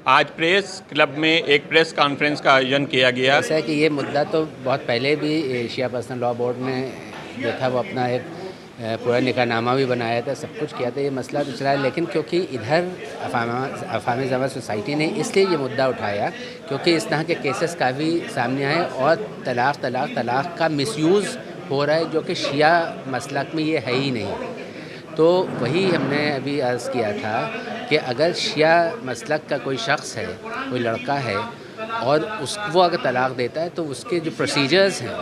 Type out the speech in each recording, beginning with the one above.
आज press club में एक प्रेस कॉन्फ्रेंस का आयोजन किया गया। ऐसा है कि ये मुद्दा तो बहुत पहले भी शिया पर्सनल लॉ बोर्ड ने जो था वो अपना एक पूरा निकाहनामा भी बनाया था, सब कुछ किया था, ये मसला तो चला है। लेकिन क्योंकि इधर अफ़ाम ज़मा सोसाइटी ने इसलिए ये मुद्दा उठाया क्योंकि इस तरह के केसेस काफ़ी सामने आए और तलाक़ का मिसयूज़ हो रहा है, जो कि शिया मसलक में ये है ही नहीं। तो वही हमने अभी अर्ज़ किया था कि अगर शिया मसलक का कोई शख्स है, कोई लड़का है और वो अगर तलाक़ देता है तो उसके जो प्रोसीजर्स हैं,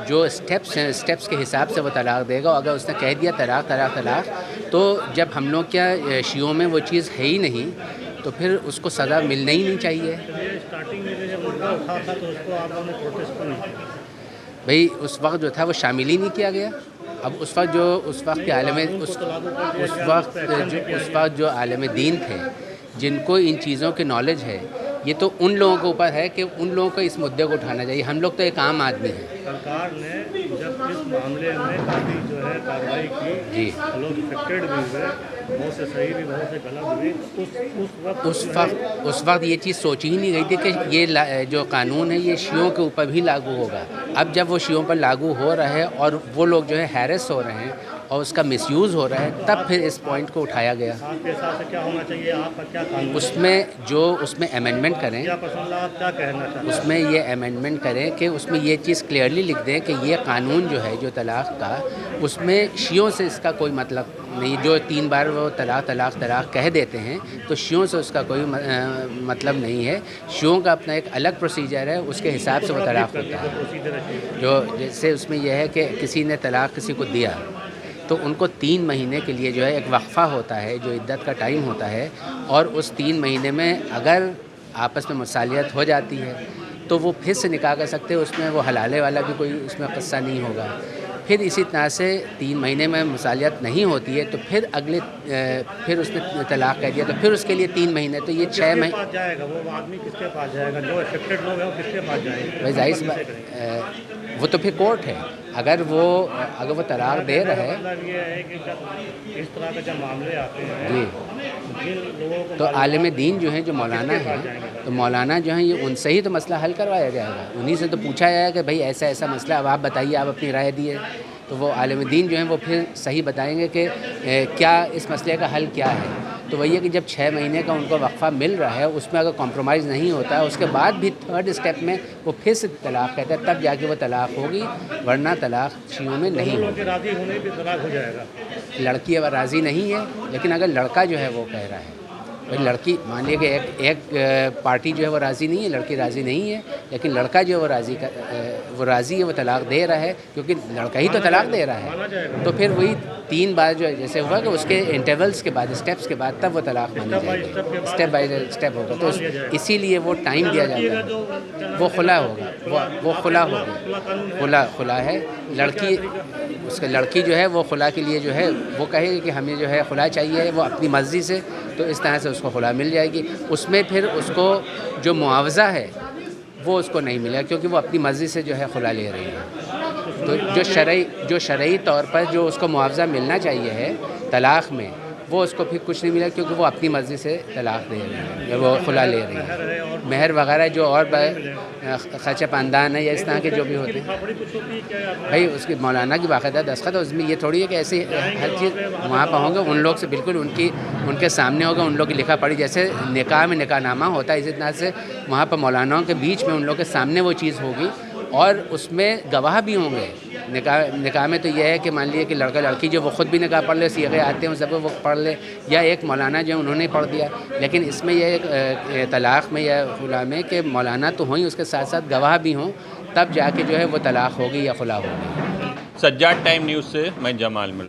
जो स्टेप्स हैं, स्टेप्स के हिसाब से वो तलाक़ देगा। और अगर उसने कह दिया तलाक़, तो जब हम लोग क्या शियों में वो चीज़ है ही नहीं, तो फिर उसको सज़ा मिलना ही नहीं चाहिए। स्टार्टिंग में जब मुद्दा उठा था तो उसको आप लोगों ने प्रोटेस्ट क्यों नहीं किया? भाई उस वक्त जो था वो शामिल ही नहीं किया गया। अब उस वक्त के जो आलिम दीन थे, जिनको इन चीज़ों की नॉलेज है, ये तो उन लोगों के ऊपर है कि उन लोगों को इस मुद्दे को उठाना चाहिए। हम लोग तो एक आम आदमी हैं। सरकार ने जब इस मामले में काफ़ी जो है कार्रवाई की, जी, लोग इफेक्टेड भी हुए, बहुत से सही भी, बहुत से गलत भी, उस वक्त ये चीज़ सोची ही नहीं गई थी कि ये जो कानून है ये शियों के ऊपर भी लागू होगा। अब जब वो शियों पर लागू हो रहा है और वो लोग जो है हैरेस हो रहे हैं और उसका मिसयूज़ हो रहा है, तब फिर इस पॉइंट को उठाया गया। आपके हिसाब से क्या होना चाहिए? आपका क्या कानून? उसमें अमेंडमेंट करें, क्या पसंद आप क्या कहना चाहते हैं? उसमें ये अमेंडमेंट करें कि उसमें ये चीज़ क्लियरली लिख दें कि ये कानून जो है, जो तलाक़ का, उसमें शियों से इसका कोई मतलब नहीं। जो 3 बार वो तलाक़ कह देते हैं तो शियों से उसका कोई मतलब नहीं है। शियों का अपना एक अलग प्रोसीजर है, उसके हिसाब से वो तलाक़ होता है। जो जैसे उसमें यह है कि किसी ने तलाक़ किसी को दिया तो उनको 3 महीने के लिए जो है एक वक्फ़ा होता है, जो इद्दत का टाइम होता है, और उस 3 महीने में अगर आपस में मुसालियत हो जाती है तो वो फिर से निकाह कर सकते हैं। उसमें वो हलाले वाला भी कोई उसमें क़स्सा नहीं होगा। फिर इसी तरह से 3 महीने में मुसालियत नहीं होती है तो फिर फिर उसने तलाक़ कह दिया तो फिर उसके लिए 3 महीने, तो ये 6 महीने जाएगा। वो आदमी किसके पास जाएगा? जो इफेक्टेड लोग हैं वो किसके पास जाएंगे? भाई जाहिर वो तो फिर कोर्ट है। अगर वो तलाक़ दे रहा है, मतलब ये है कि जब इस तरह के जब मामले आते हैं जी, जिन लोगों को तो आलिम दीन जो हैं, जो मौलाना हैं, तो मौलाना जो हैं, ये उनसे ही तो मसला हल करवाया जाएगा। उन्हीं से तो पूछा जाएगा कि भाई ऐसा ऐसा मसला, अब आप बताइए, आप अपनी राय दिए। तो वो आलिम दीन जो हैं वो फिर सही बताएंगे कि क्या इस मसले का हल क्या है। तो वही है कि जब 6 महीने का उनको वक्फ़ा मिल रहा है, उसमें अगर कॉम्प्रोमाइज़ नहीं होता है, उसके बाद भी 3rd स्टेप में वो फिर से तलाक़ कहता है, तब जाके वो तलाक़ होगी, वरना तलाक़ शियों में नहीं होगी। राज़ी होने पे तलाक़ हो जाएगा। लड़की अब राज़ी नहीं है, लेकिन अगर लड़का जो है वो कह रहा है, भाई लड़की मान लिया कि एक पार्टी जो है वो राज़ी नहीं है, लड़की राज़ी नहीं है, लेकिन लड़का जो है वो राज़ी है, वो तलाक़ दे रहा है, क्योंकि लड़का ही तो तलाक़ दे रहा है। तो फिर वही 3 बार जो है जैसे हुआ कि उसके इंटरवल्स के बाद, स्टेप्स के बाद, तब वो तलाक़ मानी जाएगी। स्टेप बाय स्टेप होगा। तो इसीलिए वो टाइम दिया जाता है। वो खुला होगा, वो खुला होगा, खुला है। लड़की जो है वो खुला के लिए जो है वो कहेगी कि हमें जो है खुला चाहिए, वो अपनी मर्ज़ी से, तो इस तरह से उसको खुला मिल जाएगी। उसमें फिर उसको जो मुआवज़ा है वो उसको नहीं मिलेगा, क्योंकि वो अपनी मर्ज़ी से जो है खुला ले रही है। तो जो शरई तौर पर जो उसको मुआवज़ा मिलना चाहिए है तलाक़ में, वो उसको फिर कुछ नहीं मिला, क्योंकि वो अपनी मर्ज़ी से तलाक़ दे रही है या वो खुला ले रही है। महर वगैरह जो और ख़र्चा पानदान है या इस तरह के जो भी होते हैं, भाई उसकी मौलाना की बाकायदा दस्तखत है उसमें। ये थोड़ी है कि ऐसे हर चीज़ वहाँ पर होंगे, उन लोग से बिल्कुल उनके सामने होगा, उन लोग की लिखा पढ़ी। जैसे निकाह में निकाहनामा होता है, इसी तरह से वहाँ पर मौलानाओं के बीच में उन लोग के सामने वो चीज़ होगी और उसमें गवाह भी होंगे। निकाह में तो यह है कि मान लीजिए कि लड़का लड़की जो वो ख़ुद भी निकाह पढ़ ले, सीगे आते हैं सब वो पढ़ ले, या एक मौलाना जो है उन्होंने पढ़ दिया। लेकिन इसमें यह तलाक़ में या खुला में कि मौलाना तो हों ही, उसके साथ साथ गवाह भी हों, तब जाके जो है वो तलाक़ होगी या खुला होगी। सज्जाद टाइम न्यूज़ से मैं जमाल मिल